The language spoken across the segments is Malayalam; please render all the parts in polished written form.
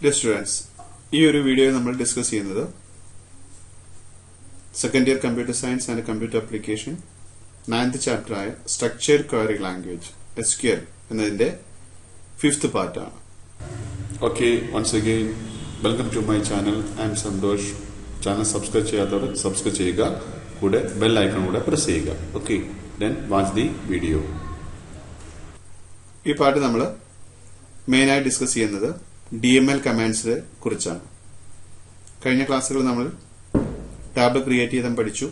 Dear students, ഈ ഒരു വീഡിയോയിൽ നമ്മൾ ഡിസ്കസ് ചെയ്യുന്നത് second year computer science and computer application 9th chapter ആയ സ്ട്രക്ചേർഡ് ക്വയറി ലാംഗ്വേജ് SQL എന്നതിന്റെ 5th പാർട്ടാണ്. Okay, once again welcome to my channel. I am Santhosh. Channel subscribe ചെയ്യാത്തവർ സബ്സ്ക്രൈബ് ചെയ്യുക, കൂടെ ബെൽ ഐക്കൺ കൂടെ പ്രസ് ചെയ്യുക. Okay, then watch the video. ഈ പാർട്ട് നമ്മൾ മെയിനായി ഡിസ്കസ് ചെയ്യുന്നത് DML കമാൻഡ്സിനെ കുറിച്ചാണ്. കഴിഞ്ഞ ക്ലാസ്സുകളിൽ നമ്മൾ ടാബിൾ ക്രിയേറ്റ് ചെയ്താൽ പഠിച്ചു.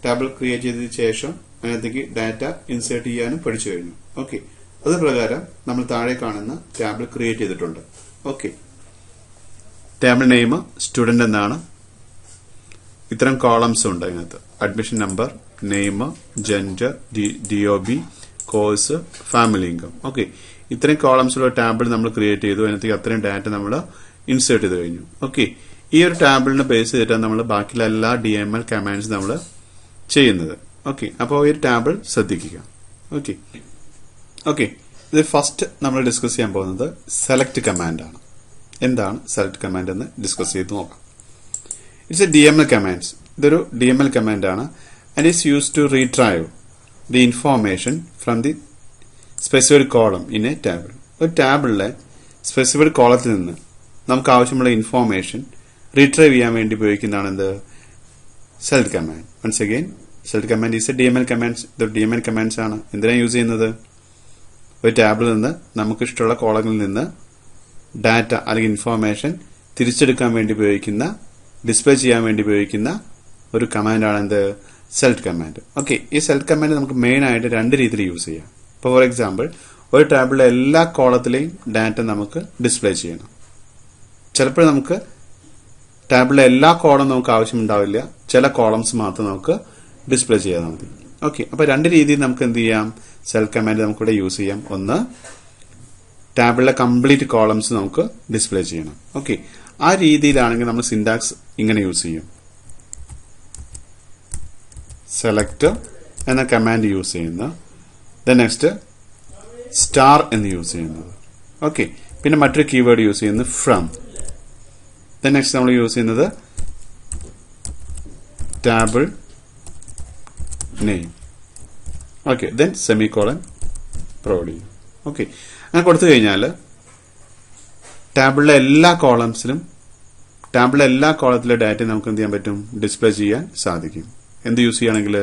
ടാബിൾ ക്രിയേറ്റ് ചെയ്തതിനു ശേഷം അതിനകത്തേക്ക് ഡാറ്റ ഇൻസേർട്ട് ചെയ്യാനും പഠിച്ചു കഴിഞ്ഞു. ഓക്കെ, അത് പ്രകാരം നമ്മൾ താഴെ കാണുന്ന ടാബിൾ ക്രിയേറ്റ് ചെയ്തിട്ടുണ്ട്. ഓക്കെ, ടേബിൾ നെയിം സ്റ്റുഡന്റ് എന്നാണ്. ഇത്തരം കോളംസ് ഉണ്ട് അതിനകത്ത്. Admission number, name, gender, DOB, course, family income. Okay, ഇത്രയും കോളംസുള്ള ടാബിൾ നമ്മൾ ക്രിയേറ്റ് ചെയ്തു. അതിനകത്തേക്ക് അത്രയും ഡാറ്റ നമ്മൾ ഇൻസേർട്ട് ചെയ്ത് കഴിഞ്ഞു. ഓക്കെ, ഈ ഒരു ടാബിളിനെ ബേസ് ചെയ്തിട്ടാണ് നമ്മൾ ബാക്കിയുള്ള എല്ലാ DML കമാൻഡ്സ് നമ്മൾ ചെയ്യുന്നത്. ഓക്കെ, അപ്പോൾ ഈ ഒരു ടാബിൾ ശ്രദ്ധിക്കുക. ഓക്കെ ഓക്കെ ഇത് ഫസ്റ്റ് നമ്മൾ ഡിസ്കസ് ചെയ്യാൻ പോകുന്നത് സെലക്ട് കമാൻഡ് ആണ്. എന്താണ് സെലക്ട് കമാൻഡ് എന്ന് ഡിസ്കസ് ചെയ്ത് നോക്കാം. It's a DML commands. ഇതൊരു DML കമാൻഡ് ആണ്. And is use to retrieve the information from the specified column in a table. ഒരു ടാബിളിലെ സ്പെസിഫൈഡ് കോളത്തിൽ നിന്ന് നമുക്ക് ആവശ്യമുള്ള ഇൻഫോർമേഷൻ റീട്രൈവ് ചെയ്യാൻ വേണ്ടി ഉപയോഗിക്കുന്നതാണ് എന്ത്? Select command. Once again, select command is a DML commands. ഇതൊരു DML കമാൻഡ്സ് ആണ്. എന്തിനാണ് യൂസ് ചെയ്യുന്നത്? ഒരു ടാബിളിൽ നിന്ന് നമുക്ക് ഇഷ്ടമുള്ള കോളങ്ങളിൽ നിന്ന് ഡാറ്റ അല്ലെങ്കിൽ ഇൻഫോർമേഷൻ തിരിച്ചെടുക്കാൻ വേണ്ടി ഉപയോഗിക്കുന്ന, ഡിസ്പ്ലേ ചെയ്യാൻ വേണ്ടി ഉപയോഗിക്കുന്ന ഒരു കമാൻഡാണ് എന്ത്? Select command. ഓക്കെ, ഈ സെലക്ട് കമാൻഡ് നമുക്ക് മെയിൻ ആയിട്ട് രണ്ട് രീതിയിൽ യൂസ് ചെയ്യാം. ഇപ്പോൾ ഫോർ എക്സാമ്പിൾ, ഒരു ടാബിളിലെ എല്ലാ കോളത്തിലെയും ഡാറ്റ നമുക്ക് ഡിസ്പ്ലേ ചെയ്യണം. ചിലപ്പോൾ നമുക്ക് ടാബിളിലെ എല്ലാ കോളം നമുക്ക് ആവശ്യമുണ്ടാവില്ല, ചില കോളംസ് മാത്രം നമുക്ക് ഡിസ്പ്ലേ ചെയ്താൽ മതി. ഓക്കെ, അപ്പൊ രണ്ട് രീതിയിൽ നമുക്ക് എന്ത് ചെയ്യാം? സെലക്ട് കമാൻഡ് നമുക്കിവിടെ യൂസ് ചെയ്യാം. ഒന്ന്, ടാബിളിലെ കംപ്ലീറ്റ് കോളംസ് നമുക്ക് ഡിസ്പ്ലേ ചെയ്യണം. ഓക്കെ, ആ രീതിയിലാണെങ്കിൽ നമ്മൾ സിന്റാക്സ് ഇങ്ങനെ യൂസ് ചെയ്യും. സെലക്ട് എന്ന കമാൻഡ് യൂസ് ചെയ്യുന്ന, നെക്സ്റ്റ് സ്റ്റാർ എന്ന് യൂസ് ചെയ്യുന്നത്. ഓക്കെ, പിന്നെ മറ്റൊരു കീവേഡ് യൂസ് ചെയ്യുന്നത് ഫ്രം. നെക്സ്റ്റ് നമ്മൾ യൂസ് ചെയ്യുന്നത് table name. Okay, then semicolon provide ചെയ്യും. ഓക്കെ, അങ്ങനെ കൊടുത്തു കഴിഞ്ഞാൽ ടാബിളിലെ എല്ലാ കോളംസിലും, ടാബിളിലെ എല്ലാ കോളത്തിലെ ഡാറ്റ നമുക്ക് എന്ത് ചെയ്യാൻ പറ്റും? ഡിസ്പ്ലേ ചെയ്യാൻ സാധിക്കും. എന്ത് യൂസ് ചെയ്യുകയാണെങ്കിൽ?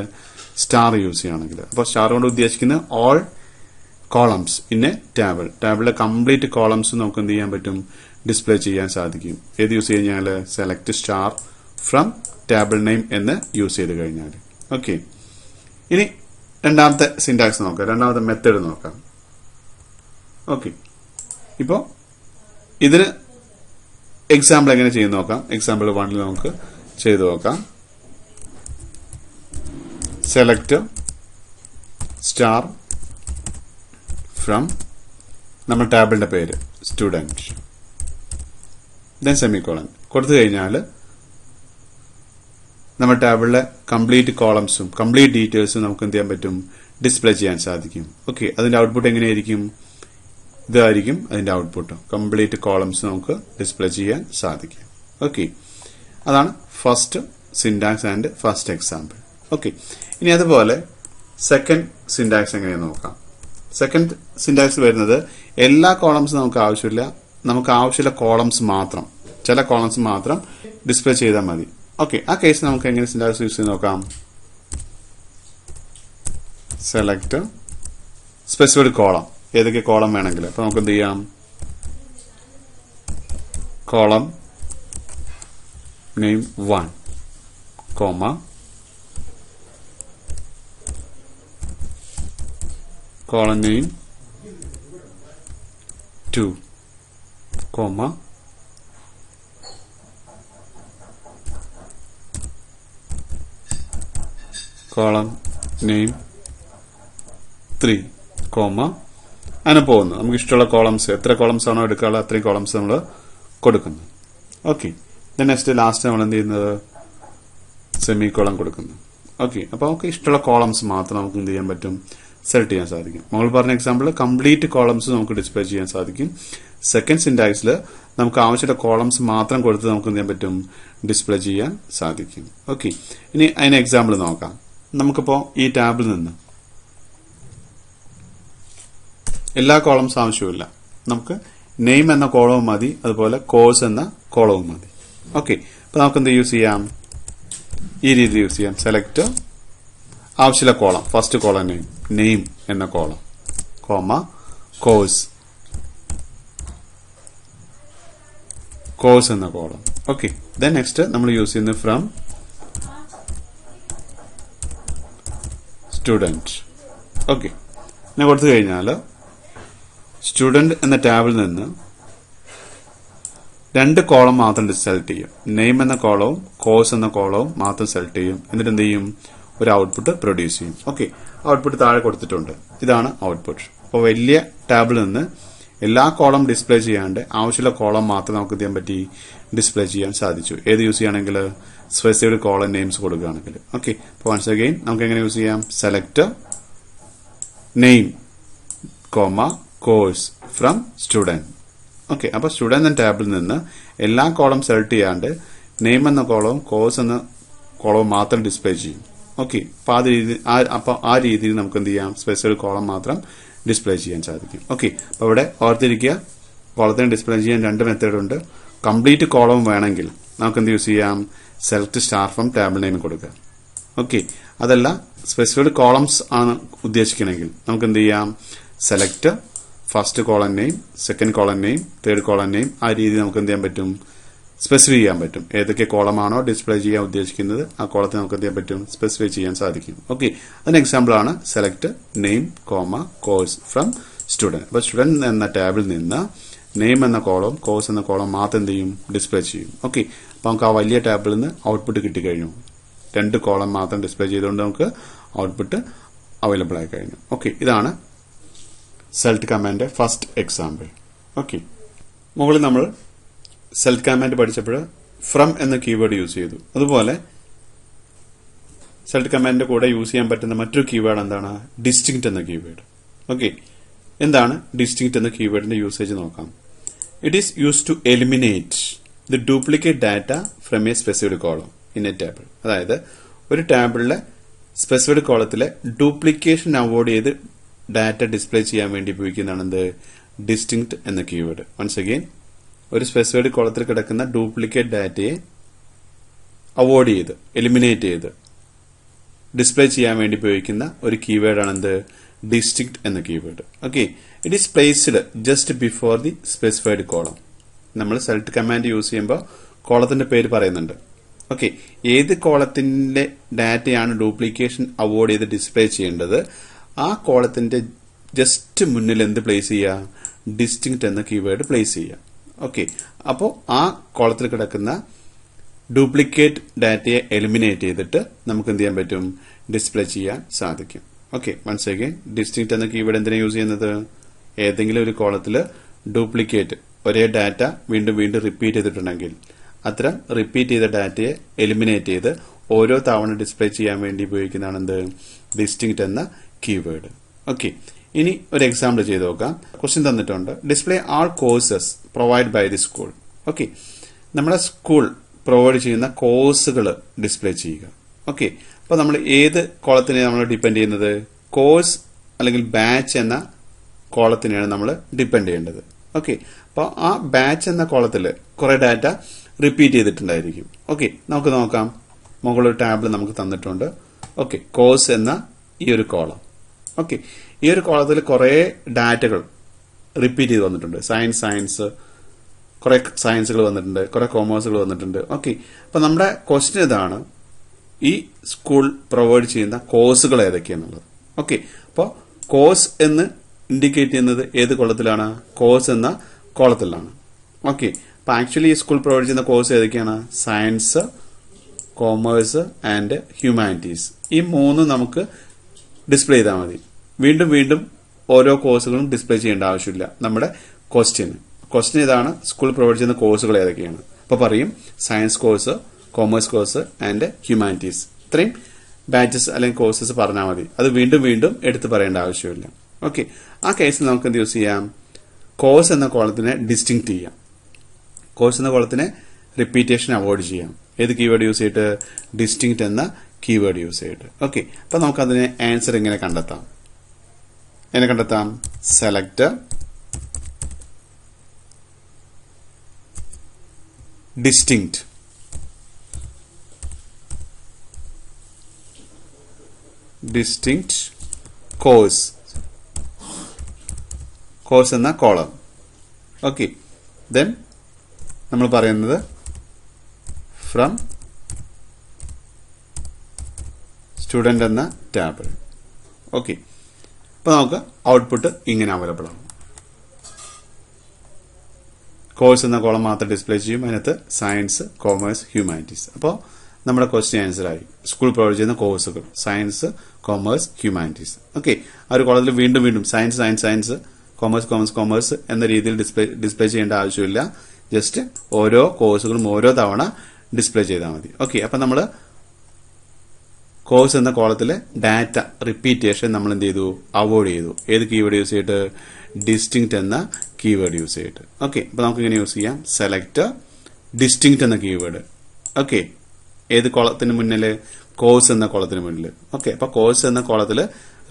സ്റ്റാർ യൂസ് ചെയ്യുകയാണെങ്കിൽ. അപ്പോൾ സ്റ്റാർ കൊണ്ട് ഉദ്ദേശിക്കുന്നത് all columns in a table. ടാബിളിലെ കംപ്ലീറ്റ് കോളംസ് നമുക്ക് എന്ത് ചെയ്യാൻ പറ്റും? ഡിസ്പ്ലേ ചെയ്യാൻ സാധിക്കും. ഏത് യൂസ് കഴിഞ്ഞാൽ? Select star from table name എന്ന് യൂസ് ചെയ്ത് കഴിഞ്ഞാൽ. ഓക്കെ, ഇനി രണ്ടാമത്തെ സിന്റാക്സ് നോക്കാം, രണ്ടാമത്തെ മെത്തേഡ് നോക്കാം. ഓക്കെ, ഇപ്പോ ഇതിന് എക്സാമ്പിൾ എങ്ങനെ ചെയ്യുന്ന നോക്കാം. എക്സാമ്പിൾ 1 നമുക്ക് ചെയ്തു നോക്കാം. സെലക്ട് സ്റ്റാർ ഫ്രം നമ്മൾ ടാബിളിന്റെ പേര് സ്റ്റുഡന്റ്, ദെൻ സെമികോളൻ കൊടുത്തു കഴിഞ്ഞാൽ നമ്മുടെ ടാബിളിലെ കംപ്ലീറ്റ് കോളംസും കംപ്ലീറ്റ് ഡീറ്റെയിൽസും നമുക്ക് എന്ത് ചെയ്യാൻ പറ്റും? ഡിസ്പ്ലേ ചെയ്യാൻ സാധിക്കും. ഓക്കെ, അതിന്റെ ഔട്ട്പുട്ട് എങ്ങനെയായിരിക്കും? ഇതായിരിക്കും അതിന്റെ ഔട്ട്പുട്ട്. കംപ്ലീറ്റ് കോളംസ് നമുക്ക് ഡിസ്പ്ലേ ചെയ്യാൻ സാധിക്കും. ഓക്കെ, അതാണ് first syntax and first example. Okay, ഇനി അതുപോലെ സെക്കൻഡ് സിന്റാക്സ് എങ്ങനെയാണെന്ന് നോക്കാം. സെക്കൻഡ് സിന്റാക്സ് വരുന്നത് എല്ലാ കോളംസും നമുക്ക് ആവശ്യമില്ല, നമുക്ക് ആവശ്യമുള്ള കോളംസ് മാത്രം, ചില കോളംസ് മാത്രം ഡിസ്പ്ലേ ചെയ്താൽ മതി. ഓക്കെ, ആ കേസ് നമുക്ക് എങ്ങനെ സിന്റാക്സ് യൂസ് ചെയ്ത് നോക്കാം. സെലക്ട് സ്പെസിഫൈഡ് കോളം, ഏതൊക്കെ കോളം വേണമെങ്കിൽ. അപ്പൊ നമുക്ക് എന്ത് ചെയ്യാം? Column name 1, comma column name 2, comma column name 3, comma അങ്ങനെ പോകുന്നു. നമുക്ക് ഇഷ്ടമുള്ള കോളംസ്, എത്ര കോളംസ് ആണോ എടുക്കാനുള്ള അത്രയും കോളംസ് നമ്മൾ കൊടുക്കുന്നു. ഓക്കെ, നെക്സ്റ്റ് ലാസ്റ്റ് നമ്മൾ എന്ത് ചെയ്യുന്നത്? സെമികോളൻ കൊടുക്കുന്നു. ഓക്കെ, അപ്പൊ നമുക്ക് ഇഷ്ടമുള്ള കോളംസ് മാത്രം നമുക്ക് എന്ത് ചെയ്യാൻ പറ്റും? സെലക്ട് ചെയ്യാൻ സാധിക്കും. നമ്മൾ പറഞ്ഞ എക്സാമ്പിൾ കംപ്ലീറ്റ് കോളംസ് നമുക്ക് ഡിസ്പ്ലേ ചെയ്യാൻ സാധിക്കും. സെക്കൻഡ് സിന്റാക്സിൽ നമുക്ക് ആവശ്യമുള്ള കോളംസ് മാത്രം കൊടുത്ത് നമുക്ക് എന്ത് ചെയ്യാൻ പറ്റും, ഡിസ്പ്ലേ ചെയ്യാൻ സാധിക്കും. ഓക്കെ, ഇനി അതിന് എക്സാമ്പിൾ നോക്കാം. നമുക്കിപ്പോ ഈ ടാബിൽ നിന്ന് എല്ലാ കോളംസ് ആവശ്യമില്ല, നമുക്ക് നെയിം എന്ന കോളവും മതി, അതുപോലെ കോഴ്സ് എന്ന കോളവും മതി. ഓക്കെ, അപ്പൊ നമുക്ക് എന്ത് യൂസ് ചെയ്യാം, ഈ രീതിയിൽ യൂസ് ചെയ്യാം. സെലക്ട് ആവശ്യമുള്ള കോളം, ഫസ്റ്റ് കോളം നെയിം എന്ന കോളം, കോമ കോഴ്സ് എന്ന കോളം. ഓക്കെ, ദെൻ നെക്സ്റ്റ് നമ്മൾ യൂസ് ചെയ്യുന്നത് ഫ്രം സ്റ്റുഡന്റ്. ഓക്കെ, ഞാൻ കൊടുത്തു കഴിഞ്ഞാൽ സ്റ്റുഡന്റ് എന്ന ടാബിൽ നിന്ന് 2 കോളം മാത്രം സെലക്ട് ചെയ്യും. നെയിം എന്ന കോളവും കോഴ്സ് എന്ന കോളവും മാത്രം സെലക്ട് ചെയ്യും. എന്നിട്ട് എന്ത് ചെയ്യും, ഒരു ഔട്ട്പുട്ട് പ്രൊഡ്യൂസ് ചെയ്യും. ഓക്കെ, ഔട്ട്പുട്ട് താഴെ കൊടുത്തിട്ടുണ്ട്. ഇതാണ് ഔട്ട്പുട്ട്. അപ്പോൾ വലിയ ടാബിൽ നിന്ന് എല്ലാ കോളം ഡിസ്പ്ലേ ചെയ്യാണ്ട് ആവശ്യമുള്ള കോളം മാത്രം നമുക്ക് ചെയ്യാൻ പറ്റി, ഡിസ്പ്ലേ ചെയ്യാൻ സാധിച്ചു. ഏത് യൂസ് ചെയ്യുകയാണെങ്കിൽ സ്പെസിഫൈഡ് കോളം നെയിംസ് കൊടുക്കുകയാണെങ്കിൽ. ഓക്കെ, അപ്പോൾ വൺസ് അഗെയിൻ നമുക്ക് എങ്ങനെ യൂസ് ചെയ്യാം, select name comma course from student. Okay, അപ്പൊ സ്റ്റുഡന്റ് എന്ന ടാബിൽ നിന്ന് എല്ലാ കോളം സെലക്ട് ചെയ്യാണ്ട് നെയിം എന്ന കോളവും കോഴ്സ് എന്ന കോളവും മാത്രം ഡിസ്പ്ലേ ചെയ്യും. ഓക്കെ, അപ്പൊ ആ രീതിയിൽ നമുക്ക് എന്ത് ചെയ്യാം, സ്പെസിഫൈഡ് കോളം മാത്രം ഡിസ്പ്ലേ ചെയ്യാൻ സാധിക്കും. ഓക്കെ, അപ്പൊ ഇവിടെ ഓർത്തിരിക്കുക, കോളത്തിന് ഡിസ്പ്ലേ ചെയ്യാൻ 2 മെത്തേഡ് ഉണ്ട്. കംപ്ലീറ്റ് കോളം വേണമെങ്കിൽ നമുക്ക് എന്ത് യൂസ് ചെയ്യാം, select star from table name കൊടുക്കുക. ഓക്കെ, അതല്ല സ്പെസിഫൈഡ് കോളംസ് ആണ് ഉദ്ദേശിക്കണമെങ്കിൽ നമുക്ക് എന്ത് ചെയ്യാം, select first column name, second column name, third column name, ആ രീതി നമുക്ക് എന്ത് ചെയ്യാൻ പറ്റും, സ്പെസിഫൈ ചെയ്യാൻ പറ്റും. ഏതൊക്കെ കോളമാണോ ഡിസ്പ്ലേ ചെയ്യാൻ ഉദ്ദേശിക്കുന്നത് ആ കോളത്തെ നമുക്ക് എന്ത് ചെയ്യാൻ പറ്റും, സ്പെസിഫൈ ചെയ്യാൻ സാധിക്കും. ഓക്കെ, അതിന് എക്സാമ്പിൾ ആണ് select name comma course from student. അപ്പൊ സ്റ്റുഡന്റ് എന്ന ടാബിൽ നിന്ന് നെയിം എന്ന കോളം കോഴ്സ് എന്ന കോളം മാത്രം എന്ത് ചെയ്യും, ഡിസ്പ്ലേ ചെയ്യും. ഓക്കെ, അപ്പൊ നമുക്ക് ആ വലിയ ടാബിൽ നിന്ന് ഔട്ട്പുട്ട് കിട്ടിക്കഴിഞ്ഞു. 2 കോളം മാത്രം ഡിസ്പ്ലേ ചെയ്തുകൊണ്ട് നമുക്ക് ഔട്ട്പുട്ട് അവൈലബിൾ ആയി കഴിഞ്ഞു. ഓക്കെ, ഇതാണ് select command first example. Okay, മുകളിൽ നമ്മൾ സെലക്ട് കമാൻഡ് പഠിച്ചപ്പോൾ ഫ്രം എന്ന കീവേഡ് യൂസ് ചെയ്തു. അതുപോലെ സെലക്ട് കമാൻഡിന്റെ കൂടെ യൂസ് ചെയ്യാൻ പറ്റുന്ന മറ്റൊരു കീവേഡ് എന്താണ്, ഡിസ്റ്റിങ്ക്റ്റ് എന്ന കീവേഡ്. ഓക്കെ, എന്താണ് ഡിസ്റ്റിങ്ക്റ്റ് എന്ന കീവേഡിന്റെ യൂസേജ് നോക്കാം. It is use to eliminate the duplicate data from a specified column in a table. അതായത് ഒരു ടേബിളിലെ സ്പെസിഫൈഡ് കോളത്തിലെ ഡ്യൂപ്ലിക്കേഷൻ അവോയ്ഡ് ചെയ്ത് ഡാറ്റ ഡിസ്പ്ലേ ചെയ്യാൻ വേണ്ടി ഉപയോഗിക്കുന്നതാണ് എന്ത്, ഡിസ്റ്റിങ്ക്റ്റ് എന്ന കീവേഡ്. വൺസ് അഗെയിൻ, ഒരു സ്പെസിഫൈഡ് കോളത്തിൽ കിടക്കുന്ന ഡ്യൂപ്ലിക്കേറ്റ് ഡാറ്റയെ അവോയ്ഡ് ചെയ്ത് എലിമിനേറ്റ് ചെയ്ത് ഡിസ്പ്ലേ ചെയ്യാൻ വേണ്ടി ഉപയോഗിക്കുന്ന ഒരു കീവേഡാണ് എന്ത്, ഡിസ്റ്റിങ്ക്റ്റ് എന്ന keyword. Okay, it is placed just before the specified column. നമ്മൾ സെലക്ട് കമാൻഡ് യൂസ് ചെയ്യുമ്പോൾ കോളത്തിന്റെ പേര് പറയുന്നുണ്ട്. ഓക്കെ, ഏത് കോളത്തിന്റെ ഡാറ്റയാണ് ഡ്യൂപ്ലിക്കേഷൻ അവോയ്ഡ് ചെയ്ത് ഡിസ്പ്ലേ ചെയ്യേണ്ടത് ആ കോളത്തിന്റെ ജസ്റ്റ് മുന്നിൽ എന്ത് പ്ലേസ് ചെയ്യുക, ഡിസ്റ്റിങ്ക്റ്റ് എന്ന കീവേഡ് പ്ലേസ് ചെയ്യുക. ഓക്കെ, അപ്പോൾ ആ കോളത്തിൽ കിടക്കുന്ന ഡ്യൂപ്ലിക്കേറ്റ് ഡാറ്റയെ എലിമിനേറ്റ് ചെയ്തിട്ട് നമുക്ക് എന്ത് ചെയ്യാൻ പറ്റും, ഡിസ്പ്ലേ ചെയ്യാൻ സാധിക്കും. ഓക്കെ, വൺസ് അഗൈൻ, ഡിസ്റ്റിങ്ക്റ്റ് എന്ന കീവേഡ് എന്തിനാ യൂസ് ചെയ്യുന്നത്, ഏതെങ്കിലും ഒരു കോളത്തിൽ ഡ്യൂപ്ലിക്കേറ്റ് ഒരേ ഡാറ്റ വീണ്ടും വീണ്ടും റിപ്പീറ്റ് ചെയ്തിട്ടുണ്ടെങ്കിൽ അത്തരം റിപ്പീറ്റ് ചെയ്ത ഡാറ്റയെ എലിമിനേറ്റ് ചെയ്ത് ഓരോ തവണ ഡിസ്പ്ലേ ചെയ്യാൻ വേണ്ടി ഉപയോഗിക്കുന്നതാണ് എന്ത്, ഡിസ്റ്റിങ്ക്റ്റ് എന്ന കീവേഡ്. ഓക്കെ, ഇനി ഒരു എക്സാമ്പിൾ ചെയ്ത് നോക്കാം. ക്വസ്റ്റ്യൻ തന്നിട്ടുണ്ട്, display all courses provide by the school. Okay, നമ്മുടെ സ്കൂൾ പ്രൊവൈഡ് ചെയ്യുന്ന കോഴ്സുകൾ ഡിസ്പ്ലേ ചെയ്യുക. ഓക്കെ, അപ്പൊ നമ്മൾ ഏത് കോളത്തിനെ നമ്മൾ ഡിപ്പെൻഡ് ചെയ്യുന്നത്, കോഴ്സ് അല്ലെങ്കിൽ ബാച്ച് എന്ന കോളത്തിനെയാണ് നമ്മൾ ഡിപ്പെൻഡ് ചെയ്യേണ്ടത്. ഓക്കെ, അപ്പോൾ ആ ബാച്ച് എന്ന കോളത്തിൽ കുറെ ഡാറ്റ റിപ്പീറ്റ് ചെയ്തിട്ടുണ്ടായിരിക്കും. ഓക്കെ, നമുക്ക് നോക്കാം. മുകളിൽ ടാബിൾ നമുക്ക് തന്നിട്ടുണ്ട്. ഓക്കെ, കോഴ്സ് എന്ന ഈ ഒരു കോളം. ഓക്കെ, ഈ ഒരു കോളത്തിൽ കുറെ ഡാറ്റകൾ റിപ്പീറ്റ് ചെയ്ത് വന്നിട്ടുണ്ട്. സയൻസ് കുറെ സയൻസുകൾ വന്നിട്ടുണ്ട്, കുറെ കോമേഴ്സുകൾ വന്നിട്ടുണ്ട്. ഓക്കെ, അപ്പൊ നമ്മുടെ ക്വസ്റ്റ്യൻ ഇതാണ്, ഈ സ്കൂൾ പ്രൊവൈഡ് ചെയ്യുന്ന കോഴ്സുകൾ ഏതൊക്കെയാണുള്ളത്. ഓക്കെ, അപ്പോൾ കോഴ്സ് എന്ന് ഇൻഡിക്കേറ്റ് ചെയ്യുന്നത് ഏത് കോളത്തിലാണ്, കോഴ്സ് എന്ന കോളത്തിലാണ്. ഓക്കെ, അപ്പൊ ആക്ച്വലി ഈ സ്കൂൾ പ്രൊവൈഡ് ചെയ്യുന്ന കോഴ്സ് ഏതൊക്കെയാണ്, സയൻസ്, കോമേഴ്സ് ആൻഡ് ഹ്യൂമാനിറ്റീസ്. ഈ 3 നമുക്ക് ഡിസ്പ്ലേ ചെയ്താൽ മതി. വീണ്ടും വീണ്ടും ഓരോ കോഴ്സുകളും ഡിസ്പ്ലേ ചെയ്യേണ്ട ആവശ്യമില്ല നമ്മുടെ ക്വസ്റ്റ്യൻ ഇതാണ്, സ്കൂൾ പ്രൊവൈഡ് ചെയ്യുന്ന കോഴ്സുകൾ ഏതൊക്കെയാണ്. അപ്പൊ പറയും science course, commerce course and humanities. ഇത്രയും ബാച്ചസ് അല്ലെങ്കിൽ കോഴ്സസ് പറഞ്ഞാൽ മതി. അത് വീണ്ടും വീണ്ടും എടുത്ത് പറയേണ്ട ആവശ്യമില്ല. ഓക്കെ, ആ കേസിൽ നമുക്ക് എന്ത് യൂസ് ചെയ്യാം, കോഴ്സ് എന്ന കോളത്തിനെ ഡിസ്റ്റിങ്ക്ട് ചെയ്യാം. കോഴ്സ് എന്ന കോളത്തിനെ റിപ്പീറ്റേഷൻ അവോയ്ഡ് ചെയ്യാം. ഏത് കീവേഡ് യൂസ് ചെയ്തിട്ട്? ഡിസ്റ്റിങ്ക്ട് എന്ന കീവേഡ് യൂസ് ചെയ്തിട്ട്. ഓക്കെ, അപ്പൊ നമുക്ക് അതിന് ആൻസർ എങ്ങനെ കണ്ടെത്താം? സെലക്ട് ഡിസ്റ്റിങ്ക്ട് കോഴ്സ് എന്ന കോളം. ഓക്കെ, ദെൻ നമ്മൾ പറയുന്നത് ഫ്രം സ്റ്റുഡന്റ് എന്ന ടാബിൾ. ഓക്കെ, അപ്പൊ നമുക്ക് ഔട്ട്പുട്ട് ഇങ്ങനെ അവൈലബിൾ ആണ്. കോഴ്സ് എന്ന കോളം മാത്രം ഡിസ്പ്ലേ ചെയ്യും. അതിനകത്ത് സയൻസ്, കോമേഴ്സ്, ഹ്യൂമാനിറ്റീസ്. അപ്പോൾ നമ്മുടെ ക്വസ്റ്റ്യൻ ആൻസർ ആയി. സ്കൂൾ പ്രൊവൈഡ് ചെയ്യുന്ന കോഴ്സുകൾ സയൻസ്, കോമേഴ്സ്, ഹ്യൂമാനിറ്റീസ്. ഓക്കെ, ആ ഒരു കോളത്തിൽ വീണ്ടും സയൻസ്, കോമേഴ്സ് എന്ന രീതിയിൽ ഡിസ്പ്ലേ ചെയ്യേണ്ട ആവശ്യമില്ല. ജസ്റ്റ് ഓരോ കോഴ്സുകളും ഓരോ തവണ ഡിസ്പ്ലേ ചെയ്താൽ മതി. ഓക്കെ, അപ്പൊ നമ്മൾ കോഴ്സ് എന്ന കോളത്തിലെ ഡാറ്റ റിപ്പീറ്റേഷൻ നമ്മൾ എന്ത് ചെയ്തു? അവോയ്ഡ് ചെയ്തു. ഏത് കീവേഡ് യൂസ് ചെയ്തിട്ട്? ഡിസ്റ്റിങ്ക്ട് എന്ന കീവേഡ് യൂസ് ചെയ്തിട്ട്. ഓക്കെ, അപ്പൊ നമുക്ക് ഇങ്ങനെ യൂസ് ചെയ്യാം. സെലക്ട് ഡിസ്റ്റിങ്ക്ട് എന്ന കീവേഡ്. ഓക്കെ, ഏത് കോളത്തിന് മുന്നിൽ? കോഴ്സ് എന്ന കോളത്തിന് മുന്നിൽ. ഓക്കെ, അപ്പൊ കോഴ്സ് എന്ന കോളത്തില്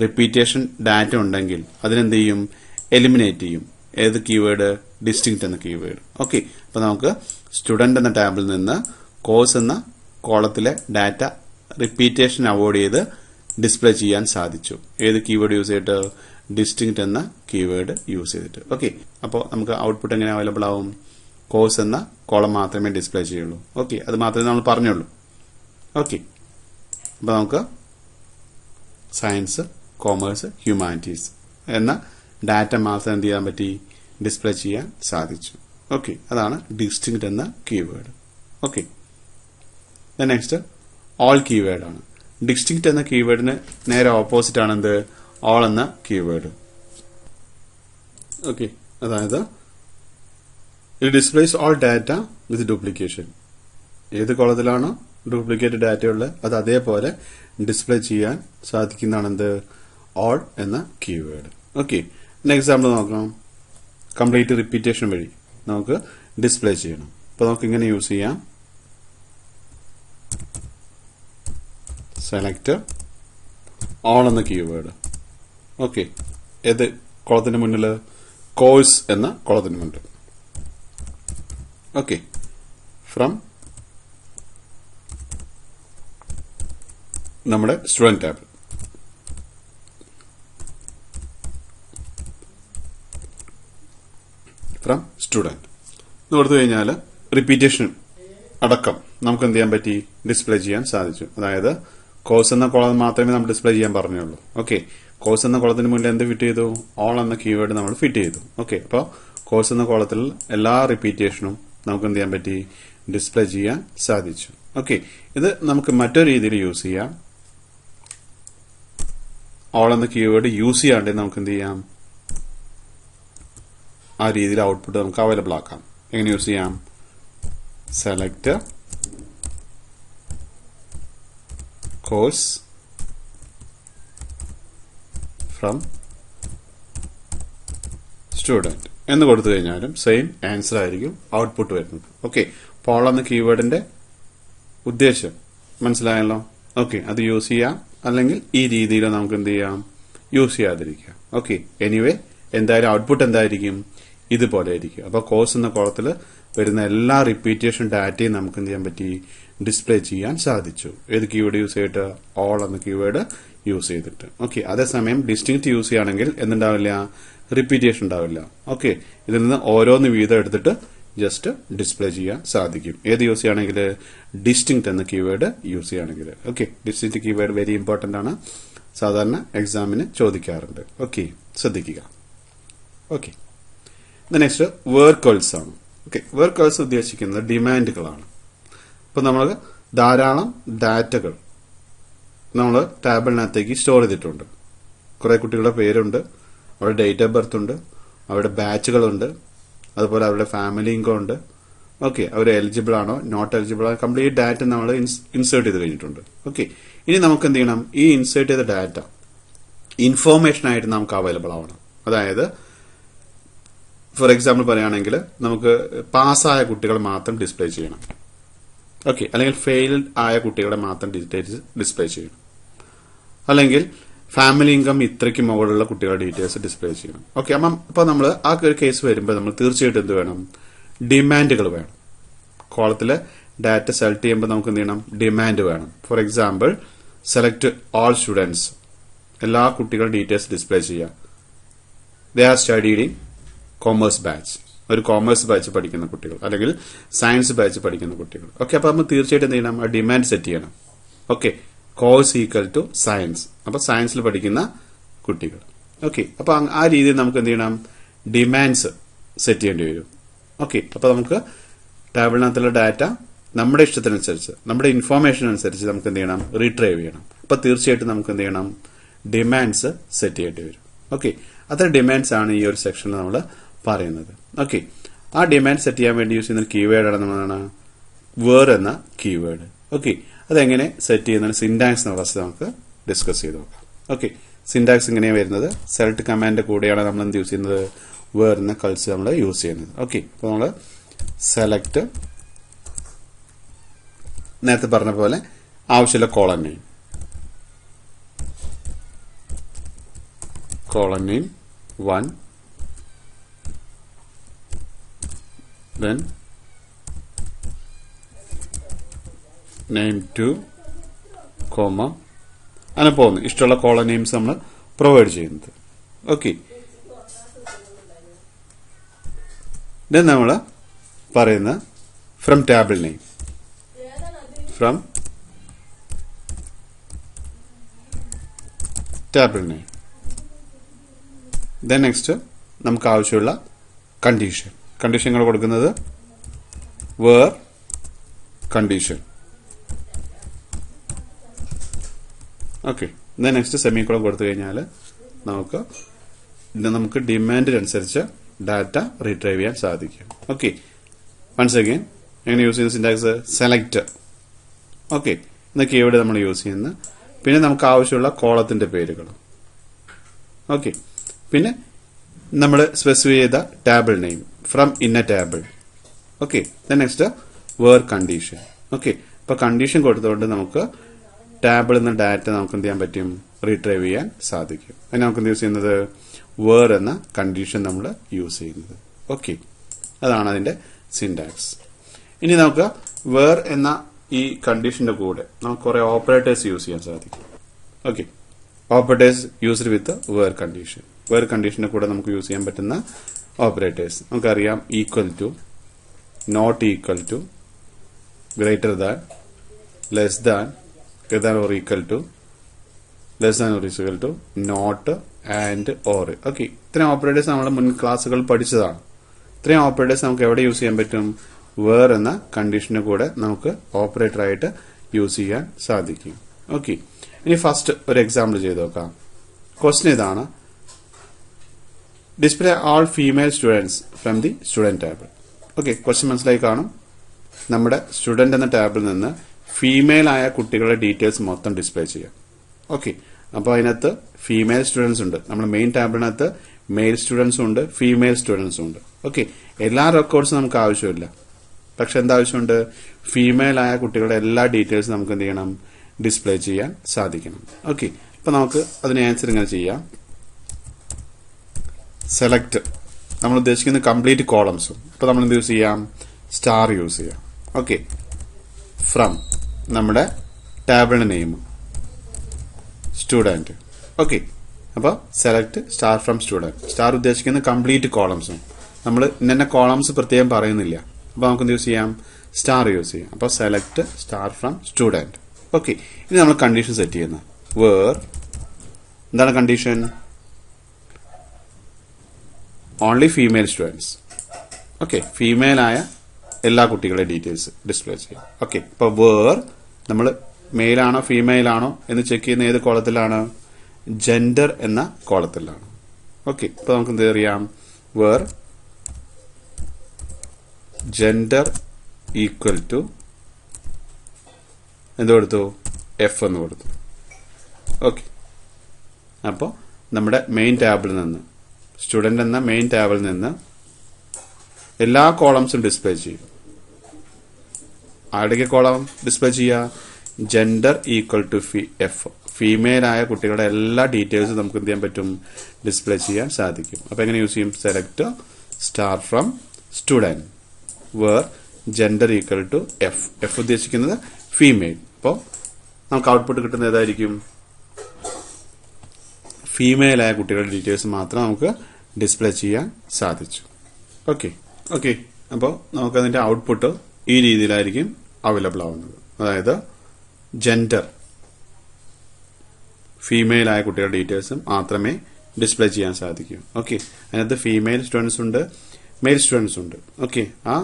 റിപ്പീറ്റേഷൻ ഡാറ്റ ഉണ്ടെങ്കിൽ അതിനെന്ത് ചെയ്യും? എലിമിനേറ്റ് ചെയ്യും. ഏത് കീവേഡ്? ഡിസ്റ്റിങ്ക്ട് എന്ന കീവേഡ്. ഓക്കെ, അപ്പൊ നമുക്ക് സ്റ്റുഡന്റ് എന്ന ടാബിൽ നിന്ന് കോഴ്സ് എന്ന കോളത്തിലെ ഡാറ്റ റിപ്പീറ്റേഷൻ അവോയ്ഡ് ചെയ്ത് ഡിസ്പ്ലേ ചെയ്യാൻ സാധിച്ചു. ഏത് കീവേഡ് യൂസ് ചെയ്തിട്ട്? ഡിസ്റ്റിങ്ക്ട് എന്ന കീവേഡ് യൂസ് ചെയ്തിട്ട്. ഓക്കെ, അപ്പോൾ നമുക്ക് ഔട്ട്പുട്ട് എങ്ങനെ അവൈലബിൾ ആവും? കോഴ്സ് എന്ന കോളം മാത്രമേ ഡിസ്പ്ലേ ചെയ്യുള്ളൂ. ഓക്കെ, അത് മാത്രമേ നമ്മൾ പറഞ്ഞുള്ളൂ. ഓക്കെ, അപ്പൊ നമുക്ക് സയൻസ്, കോമേഴ്സ്, ഹ്യൂമാനിറ്റീസ് എന്ന ഡാറ്റ മാത്രം എന്ത് ചെയ്യാൻ പറ്റി? ഡിസ്പ്ലേ ചെയ്യാൻ സാധിച്ചു. ഓക്കെ, അതാണ് ഡിസ്റ്റിങ്ക്ട് എന്ന keyword. Okay, next all keyword ആണ്. ഡിസ്റ്റിങ്ക്ട് എന്ന കീവേഡിന് നേരെ ഓപ്പോസിറ്റ് ആണ് എന്ത്? ഓൾ എന്ന കീവേഡ്. ഓക്കെ, അതായത് it displays all data with duplication. ഏത് കോളത്തിലാണോ ഡ്യൂപ്ലിക്കേറ്റ് ഡാറ്റ ഉള്ളത് അത് അതേപോലെ ഡിസ്പ്ലേ ചെയ്യാൻ സാധിക്കുന്നതാണ് എന്ത്? ഓൾ എന്ന കീവേഡ്. ഓക്കെ, എക്സാമ്പിൾ നോക്കാം. കംപ്ലീറ്റ് റിപ്പീറ്റേഷൻ വഴി നമുക്ക് ഡിസ്പ്ലേ ചെയ്യണം. അപ്പൊ നമുക്ക് ഇങ്ങനെ യൂസ് ചെയ്യാം. സെലക്ട് ഓൾ എന്ന കീവേഡ്. ഓക്കെ, ഏത് കോളത്തിന് മുന്നിൽ? കോഴ്സ് എന്ന കോളത്തിന് മുന്നിൽ. ഓക്കെ, ഫ്രം നമ്മുടെ സ്റ്റുഡന്റ് ടാബ്. ഫ്രം സ്റ്റുഡന്റ് എന്ന് കൊടുത്തു കഴിഞ്ഞാൽ റിപ്പീറ്റേഷൻ അടക്കം നമുക്ക് എന്ത് ചെയ്യാൻ പറ്റി? ഡിസ്പ്ലേ ചെയ്യാൻ സാധിച്ചു. അതായത് കോഴ്സ് എന്ന കോളം മാത്രമേ നമ്മൾ ഡിസ്പ്ലേ ചെയ്യാൻ പറഞ്ഞുള്ളൂ. ഓക്കെ, കോഴ്സ് എന്ന കോളത്തിന് മുന്നിൽ എന്ത് ഫിറ്റ് ചെയ്തു? ഓൾ എന്ന കീവേഡ് നമ്മൾ ഫിറ്റ് ചെയ്തു. ഓക്കെ, അപ്പോൾ കോഴ്സ് എന്ന കോളത്തിൽ എല്ലാ റിപ്പീറ്റേഷനും നമുക്ക് എന്ത് ചെയ്യാൻ പറ്റി? ഡിസ്പ്ലേ ചെയ്യാൻ സാധിച്ചു. ഓക്കെ, ഇത് നമുക്ക് മറ്റൊരു രീതിയിൽ യൂസ് ചെയ്യാം. ഓൾ എന്ന കീവേഡ് യൂസ് ചെയ്യാണ്ട് നമുക്ക് എന്ത് ചെയ്യാം? ആ രീതിയിൽ ഔട്ട്പുട്ട് നമുക്ക് അവൈലബിൾ ആക്കാം. എങ്ങനെ യൂസ് ചെയ്യാം? സെലക്ട് കോഴ്സ് ഫ്രം സ്റ്റുഡന്റ് എന്ന് കൊടുത്തു കഴിഞ്ഞാലും സെയിം ആൻസർ ആയിരിക്കും ഔട്ട്പുട്ട് വരുന്നത്. ഓക്കെ, അപ്പോൾ എന്ന കീവേഡിന്റെ ഉദ്ദേശം മനസ്സിലായല്ലോ. ഓക്കെ, അത് യൂസ് ചെയ്യാം, അല്ലെങ്കിൽ ഈ രീതിയിൽ നമുക്ക് എന്ത് ചെയ്യാം? യൂസ് ചെയ്യാതിരിക്കാം. ഓക്കെ, എനിവേ എന്തായാലും ഔട്ട്പുട്ട് എന്തായിരിക്കും? ഇതുപോലെ ആയിരിക്കും. അപ്പോൾ കോഴ്സ് എന്ന കോളത്തിൽ വരുന്ന എല്ലാ റിപ്പീറ്റേഷൻ ഡാറ്റയും നമുക്ക് എന്ത് ചെയ്യാൻ പറ്റി? ഡിസ്പ്ലേ ചെയ്യാൻ സാധിച്ചു. ഏത് കീവേഡ് യൂസ് ചെയ്തിട്ട്? ഓൾ എന്ന കീവേഡ് യൂസ് ചെയ്തിട്ട്. ഓക്കെ, അതേസമയം ഡിസ്റ്റിങ്ക്ട് യൂസ് ചെയ്യുകയാണെങ്കിൽ എന്തുണ്ടാവില്ല? റിപ്പീറ്റേഷൻ ഉണ്ടാവില്ല. ഓക്കെ, ഇതിൽ നിന്ന് ഓരോന്ന് വീതം എടുത്തിട്ട് ജസ്റ്റ് ഡിസ്പ്ലേ ചെയ്യാൻ സാധിക്കും. ഏത് യൂസ് ചെയ്യുകയാണെങ്കിൽ? ഡിസ്റ്റിങ്ക്ട് എന്ന കീവേഡ് യൂസ് ചെയ്യുകയാണെങ്കിൽ. Okay, distinct keyword very important ആണ്. സാധാരണ എക്സാമിന് ചോദിക്കാറുണ്ട്. ഓക്കെ, ശ്രദ്ധിക്കുക. ഓക്കെ, നെക്സ്റ്റ് വർക്കേഴ്സ് ആണ്. ഓക്കെ, വർക്കേഴ്സ് ഉദ്ദേശിക്കുന്നത് ഡിമാൻഡുകളാണ്. ഇപ്പൊ നമ്മൾ ധാരാളം ഡാറ്റകൾ നമ്മൾ ടാബിളിനകത്തേക്ക് സ്റ്റോർ ചെയ്തിട്ടുണ്ട്. കുറെ കുട്ടികളുടെ പേരുണ്ട്, അവരുടെ ഡേറ്റ് ഓഫ് ബർത്ത് ഉണ്ട്, അവരുടെ ബാച്ചുകളുണ്ട്, അതുപോലെ അവരുടെ ഫാമിലി ഇൻകം ഉണ്ട്. ഓക്കെ, അവർ എലിജിബിൾ ആണോ നോട്ട് എലിജിബിൾ ആണോ കംപ്ലീറ്റ് ഡാറ്റ നമ്മൾ ഇൻസേർട്ട് ചെയ്ത് കഴിഞ്ഞിട്ടുണ്ട്. ഓക്കെ, ഇനി നമുക്ക് എന്ത് ചെയ്യണം? ഈ ഇൻസേർട്ട് ചെയ്ത ഡാറ്റ ഇൻഫോർമേഷൻ ആയിട്ട് നമുക്ക് അവൈലബിൾ ആവണം. അതായത് ഫോർ എക്സാമ്പിൾ പറയുകയാണെങ്കിൽ നമുക്ക് പാസ്സായ കുട്ടികൾ മാത്രം ഡിസ്പ്ലേ ചെയ്യണം. ഓക്കെ, അല്ലെങ്കിൽ ഫെയിൽഡ് ആയ കുട്ടികളെ മാത്രം ഡീറ്റെയിൽസ് ഡിസ്പ്ലേ ചെയ്യണം. അല്ലെങ്കിൽ ഫാമിലി ഇൻകം ഇത്രയ്ക്ക് മുകളിലുള്ള കുട്ടികളുടെ ഡീറ്റെയിൽസ് ഡിസ്പ്ലേ ചെയ്യണം. ഓക്കെ, അപ്പൊ നമ്മൾ ആ ഒരു കേസ് വരുമ്പോൾ നമ്മൾ തീർച്ചയായിട്ടും എന്ത് വേണം? ഡിമാൻഡുകൾ വേണം. കോളത്തിലെ ഡാറ്റ സെലക്ട് ചെയ്യുമ്പോൾ നമുക്ക് എന്ത് ചെയ്യണം? ഡിമാൻഡ് വേണം. For example select all students, എല്ലാ കുട്ടികളുടെ ഡീറ്റെയിൽസ് ഡിസ്പ്ലേ ചെയ്യാം. They are studied in commerce batch, ഒരു കോമേഴ്സ് ബാച്ച് പഠിക്കുന്ന കുട്ടികൾ, അല്ലെങ്കിൽ സയൻസ് ബാച്ച് പഠിക്കുന്ന കുട്ടികൾ. ഓക്കെ, അപ്പൊ നമ്മൾ തീർച്ചയായിട്ടും എന്ത് ചെയ്യണം? ആ ഡിമാൻഡ് സെറ്റ് ചെയ്യണം. Okay, course equal to science, അപ്പൊ സയൻസിൽ പഠിക്കുന്ന കുട്ടികൾ. ഓക്കെ, അപ്പൊ ആ രീതിയിൽ നമുക്ക് എന്ത് ചെയ്യണം? ഡിമാൻഡ്സ് സെറ്റ് ചെയ്യേണ്ടി വരും. ഓക്കെ, അപ്പൊ നമുക്ക് ടേബിളിനകത്തുള്ള ഡാറ്റ നമ്മുടെ ഇഷ്ടത്തിനനുസരിച്ച്, നമ്മുടെ ഇൻഫോർമേഷൻ അനുസരിച്ച് നമുക്ക് എന്ത് ചെയ്യണം? റീട്രൈവ് ചെയ്യണം. അപ്പൊ തീർച്ചയായിട്ടും നമുക്ക് എന്ത് ചെയ്യണം? ഡിമാൻഡ്സ് സെറ്റ് ചെയ്യേണ്ടി വരും. ഓക്കെ, അത്ര ഡിമാൻഡ്സ് ആണ് ഈ ഒരു സെക്ഷനിൽ നമ്മൾ പറയുന്നത്. ഓക്കെ, ആ ഡിമാൻഡ് സെറ്റ് ചെയ്യാൻ വേണ്ടി യൂസ് ചെയ്യുന്ന കീവേഡാണ് നമ്മളാണ് വേർ എന്ന കീവേഡ്. ഓക്കെ, അതെങ്ങനെ സെറ്റ് ചെയ്യുന്ന സിന്റാക്സ് എന്നുള്ള വസ്തു നമുക്ക് ഡിസ്കസ് ചെയ്ത് നോക്കാം. ഓക്കെ, സിന്റാക്സ് ഇങ്ങനെയാണ് വരുന്നത്. സെലക്ട് കമാൻഡിന്റെ കൂടെയാണ് നമ്മൾ എന്ത് യൂസ് ചെയ്യുന്നത്? വേർ എന്ന കൾസ് നമ്മൾ യൂസ് ചെയ്യുന്നത്. ഓക്കെ, അപ്പൊ നമ്മൾ സെലക്ട്, നേരത്തെ പറഞ്ഞ പോലെ ആവശ്യമുള്ള column name, column name 1, then name 2, comma, അങ്ങനെ പോകുന്നു. ഇഷ്ടമുള്ള കോളൻ നെയിംസ് നമ്മൾ പ്രൊവൈഡ് ചെയ്യുന്നത്. ഓക്കെ, ദെൻ നമ്മൾ പറയുന്ന from table name, from table name. Then next നമുക്ക് ആവശ്യമുള്ള കണ്ടീഷൻ കൊടുക്കുന്നത് where condition. Okay, then next semicolon കൊടുത്തു കഴിഞ്ഞാൽ നമുക്ക് ഡിമാൻഡിനനുസരിച്ച് ഡാറ്റ റീട്രൈവ് ചെയ്യാൻ സാധിക്കും. ഓക്കെ, വൺസ് അഗൈൻ എങ്ങനെ യൂസ് ചെയ്യുന്ന സിന്റാക്സ്? സെലക്ട്. ഓക്കെ, എന്ന കീവേഡ് നമ്മൾ യൂസ് ചെയ്യുന്ന. പിന്നെ നമുക്ക് ആവശ്യമുള്ള കോളത്തിന്റെ പേരുകൾ. ഓക്കെ, പിന്നെ നമ്മൾ സ്പെസിഫൈ ചെയ്ത table name from in a table. Okay, then next where condition. Okay, അപ്പൊ കണ്ടീഷൻ കൊടുത്തുകൊണ്ട് നമുക്ക് ടേബിൾ എന്ന ഡാറ്റ നമുക്ക് എന്ത് ചെയ്യാൻ പറ്റും? റീട്രൈവ് ചെയ്യാൻ സാധിക്കും. അതിന് നമുക്ക് എന്ത് യൂസ് ചെയ്യുന്നത്? വേർ എന്ന കണ്ടീഷൻ നമ്മൾ യൂസ് ചെയ്യുന്നത്. ഓക്കെ, അതാണ് അതിന്റെ സിന്റാക്സ്. ഇനി നമുക്ക് വേർ എന്ന ഈ കണ്ടീഷന്റെ കൂടെ നമുക്ക് കുറെ ഓപ്പറേറ്റേഴ്സ് യൂസ് ചെയ്യാൻ സാധിക്കും. Okay, operators used with where condition. Where കണ്ടീഷന്റെ കൂടെ നമുക്ക് യൂസ് ചെയ്യാൻ പറ്റുന്ന ഓപ്പറേറ്റേഴ്സ് നമുക്കറിയാം. Equal to, not equal to, greater than, less than, or equal to, less than or equal to, not, and, or. Okay, ഇത്രയും ഓപ്പറേറ്റേഴ്സ് നമ്മൾ മുൻ ക്ലാസ്സുകൾ പഠിച്ചതാണ്. ഇത്രയും ഓപ്പറേറ്റേഴ്സ് നമുക്ക് എവിടെ യൂസ് ചെയ്യാൻ പറ്റും? വേർ എന്ന കണ്ടീഷന്റെ കൂടെ നമുക്ക് ഓപ്പറേറ്റർ ആയിട്ട് യൂസ് ചെയ്യാൻ സാധിക്കും. ഓക്കെ, ഇനി ഫസ്റ്റ് ഒരു എക്സാമ്പിൾ ചെയ്ത് നോക്കാം. ക്വസ്റ്റ്യൻ ഇതാണ്: display all female students from the student table. Okay, question മനസ്സിലായി കാണും. നമ്മുടെ സ്റ്റുഡന്റ് എന്ന ടാബിൽ നിന്ന് ഫീമെയിൽ ആയ കുട്ടികളുടെ ഡീറ്റെയിൽസ് മൊത്തം ഡിസ്പ്ലേ ചെയ്യാം. ഓക്കെ, അപ്പോൾ അതിനകത്ത് ഫീമെയിൽ സ്റ്റുഡൻസ് ഉണ്ട്. നമ്മുടെ മെയിൻ ടാബിളിനകത്ത് മെയിൽ സ്റ്റുഡൻസും ഉണ്ട്, ഫീമെയിൽ സ്റ്റുഡൻസും ഉണ്ട്. ഓക്കെ, എല്ലാ റെക്കോർഡ്സും നമുക്ക് ആവശ്യമില്ല. പക്ഷെ എന്താവശ്യമുണ്ട്? ഫീമെയിൽ ആയ കുട്ടികളുടെ എല്ലാ ഡീറ്റെയിൽസും നമുക്ക് എന്ത് ചെയ്യണം? ഡിസ്പ്ലേ ചെയ്യാൻ സാധിക്കണം. ഓക്കെ, അപ്പൊ നമുക്ക് അതിന് ആൻസർ ഇങ്ങനെ ചെയ്യാം. സെലക്ട്, നമ്മൾ ഉദ്ദേശിക്കുന്ന കംപ്ലീറ്റ് കോളംസും. അപ്പൊ നമ്മൾ എന്ത് യൂസ് ചെയ്യാം? സ്റ്റാർ യൂസ് ചെയ്യാം. ഓക്കെ, ഫ്രം നമ്മുടെ ടാബിളിന്റെ നെയിം സ്റ്റുഡന്റ്. ഓക്കെ, അപ്പൊ select star from student. Star ഉദ്ദേശിക്കുന്ന കംപ്ലീറ്റ് കോളംസും. നമ്മൾ ഇന്ന കോളംസ് പ്രത്യേകം പറയുന്നില്ല. അപ്പൊ നമുക്ക് എന്ത് യൂസ് ചെയ്യാം? സ്റ്റാർ യൂസ് ചെയ്യാം. അപ്പൊ select star from student. Okay, ഇനി നമ്മൾ കണ്ടീഷൻ സെറ്റ് ചെയ്യുന്ന വേർ എന്താണ് condition? Only female students. Okay, female ആയ എല്ലാ കുട്ടികളുടെ ഡീറ്റെയിൽസ് ഡിസ്പ്ലേ ചെയ്യാം. ഓക്കെ, ഇപ്പൊ വേർ നമ്മൾ മെയിൽ ആണോ ഫീമെയിൽ ആണോ എന്ന് ചെക്ക് ചെയ്യുന്ന ഏത് കോളത്തിലാണ്? ജെൻഡർ എന്ന കോളത്തിലാണ്. ഓക്കെ, ഇപ്പൊ നമുക്ക് എന്ത് അറിയാം? വേർ ജെൻഡർ ഈക്വൽ ടു എന്ത് കൊടുത്തു? എഫ് എന്ന് കൊടുത്തു. ഓക്കെ, അപ്പോൾ നമ്മുടെ മെയിൻ ടാബിൽ നിന്ന്, സ്റ്റുഡന്റ് എന്ന മെയിൻ ടാബിൽ നിന്ന് എല്ലാ കോളംസും ഡിസ്പ്ലേ ചെയ്യും. ആരുടെയൊക്കെ കോളം ഡിസ്പ്ലേ ചെയ്യുക? Gender equal to F, female ആയ കുട്ടികളുടെ എല്ലാ ഡീറ്റെയിൽസും നമുക്ക് എന്ത് ചെയ്യാൻ പറ്റും? ഡിസ്പ്ലേ ചെയ്യാൻ സാധിക്കും. അപ്പൊ എങ്ങനെ യൂസ് ചെയ്യും? Select star from student where gender equal to F. F ഉദ്ദേശിക്കുന്നത് ഫീമെയിൽ. അപ്പോൾ നമുക്ക് ഔട്ട്പുട്ട് കിട്ടുന്നത് ഏതായിരിക്കും? ഫീമെയിൽ ആയ കുട്ടികളുടെ ഡീറ്റെയിൽസ് മാത്രം നമുക്ക് ഡിസ്പ്ലേ ചെയ്യാൻ സാധിച്ചു. ഓക്കെ. അപ്പോൾ നമുക്കതിന്റെ ഔട്ട്പുട്ട് ഈ രീതിയിലായിരിക്കും അവൈലബിൾ ആവുന്നത്. അതായത് ജെൻഡർ ഫീമെയിൽ ആയ കുട്ടികളുടെ ഡീറ്റെയിൽസ് മാത്രമേ ഡിസ്പ്ലേ ചെയ്യാൻ സാധിക്കൂ. ഓക്കെ. അതിനകത്ത് ഫീമെയിൽ സ്റ്റുഡൻസ് ഉണ്ട്, മെയിൽ സ്റ്റുഡൻസ് ഉണ്ട്. ഓക്കെ. ആ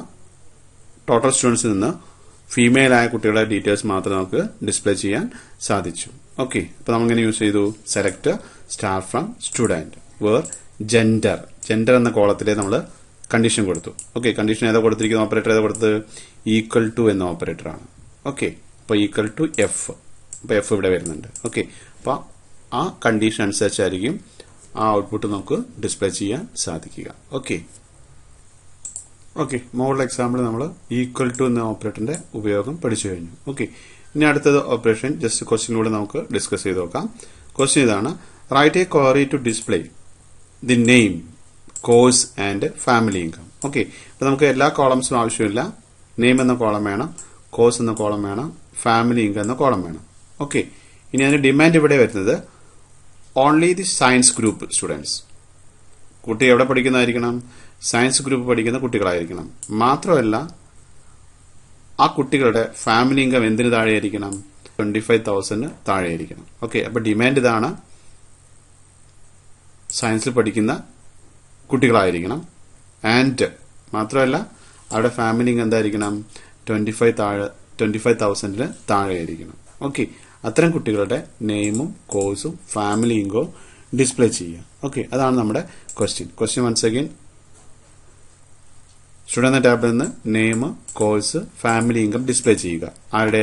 ടോട്ടൽ സ്റ്റുഡൻസിൽ നിന്ന് ഫീമെയിൽ ആയ കുട്ടികളുടെ ഡീറ്റെയിൽസ് മാത്രം നമുക്ക് ഡിസ്പ്ലേ ചെയ്യാൻ സാധിച്ചു. ഓക്കെ. അപ്പൊ നമ്മളിങ്ങനെ യൂസ് ചെയ്തു select star from student where gender. Gender എന്ന കോളത്തിലെ നമ്മൾ കണ്ടീഷൻ കൊടുത്തു. ഓക്കെ. കണ്ടീഷൻ ഏതാ കൊടുത്തിരിക്കുന്ന ഓപ്പറേറ്റർ ഏതാ കൊടുത്തത്? ഈക്വൽ ടു എന്ന ഓപ്പറേറ്റർ ആണ്. ഓക്കെ. അപ്പൊ ഈക്വൽ ടു എഫ്. അപ്പൊ എഫ് ഇവിടെ വരുന്നുണ്ട്. ഓക്കെ. അപ്പൊ ആ കണ്ടീഷൻ അനുസരിച്ചായിരിക്കും ആ ഔട്ട്പുട്ട് നമുക്ക് ഡിസ്പ്ലേ ചെയ്യാൻ സാധിക്കുക. ഓക്കെ. മോഡൽ എക്സാമ്പിൾ നമ്മൾ ഈക്വൽ ടു എന്ന ഓപ്പറേറ്ററിന്റെ ഉപയോഗം പഠിച്ചു കഴിഞ്ഞു. ഓക്കെ. ഇനി അടുത്തത് ഓപ്പറേഷൻ ജസ്റ്റ് ക്വസ്റ്റ്യനിലൂടെ നമുക്ക് ഡിസ്കസ് ചെയ്ത് നോക്കാം. ക്വസ്റ്റ്യൻ ഇതാണ്: write a query to display the name, course and family income. Okay. അപ്പൊ നമുക്ക് എല്ലാ കോളംസും ആവശ്യമില്ല. നെയിം എന്ന കോളം വേണം, കോഴ്സ് എന്ന കോളം വേണം, ഫാമിലി ഇൻകം എന്ന കോളം വേണം. ഓക്കെ. ഇനി അതിന്റെ ഡിമാൻഡ് ഇവിടെ വരുന്നത് only the science group students. കുട്ടി എവിടെ പഠിക്കുന്നതായിരിക്കണം? സയൻസ് ഗ്രൂപ്പ് പഠിക്കുന്ന കുട്ടികളായിരിക്കണം. മാത്രമല്ല ആ കുട്ടികളുടെ ഫാമിലി ഇൻകം എന്തിനു താഴെയായിരിക്കണം? 25,000 താഴെയായിരിക്കണം. ഓക്കെ. അപ്പൊ ഡിമാൻഡ് ഇതാണ്, സയൻസിൽ പഠിക്കുന്ന കുട്ടികളായിരിക്കണം. ആൻഡ് മാത്രമല്ല അവരുടെ ഫാമിലി ഇൻകം എന്തായിരിക്കണം? 25,000 താഴെയായിരിക്കണം. ഓക്കെ. അത്തരം കുട്ടികളുടെ നെയിമും കോഴ്സും ഫാമിലി ഇൻകവും ഡിസ്പ്ലേ ചെയ്യുക. ഓക്കെ. അതാണ് നമ്മുടെ ക്വസ്റ്റ്യൻ. വൺസ് അഗൈൻ, സ്റ്റുഡന്റ് ടാബിൽ നിന്ന് name, course, family income display ചെയ്യുക. ആരുടെ?